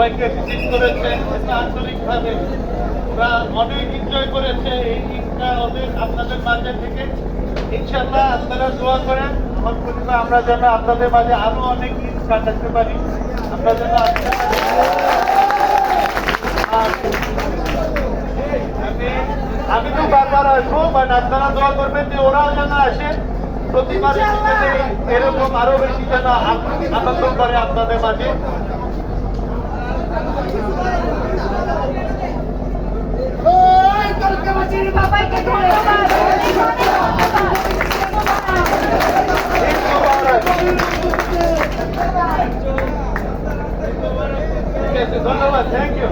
সবাইকে ভিজিট করেছে আন্তরিকভাবে। ওরা অনেক এনজয় করেছে এই ঈদটা ওদের আপনাদের মাঝে থেকে। ইনশাআল্লাহ আপনারা দোয়া করেন আমার পরিবার আমরা যেন আপনাদের মাঝে আরো অনেক ঈদ কাটাতে পারি। আমরা যেন আমি তো বারবার আসবো, বাট আপনারা দোয়া করবেন যে ওরাও যেন আসে প্রতিবারের ভিতরে এরকম আরো বেশি যেন আনন্দ করে আপনাদের মাঝে। ধন্যবাদ, থ্যাংক ইউ।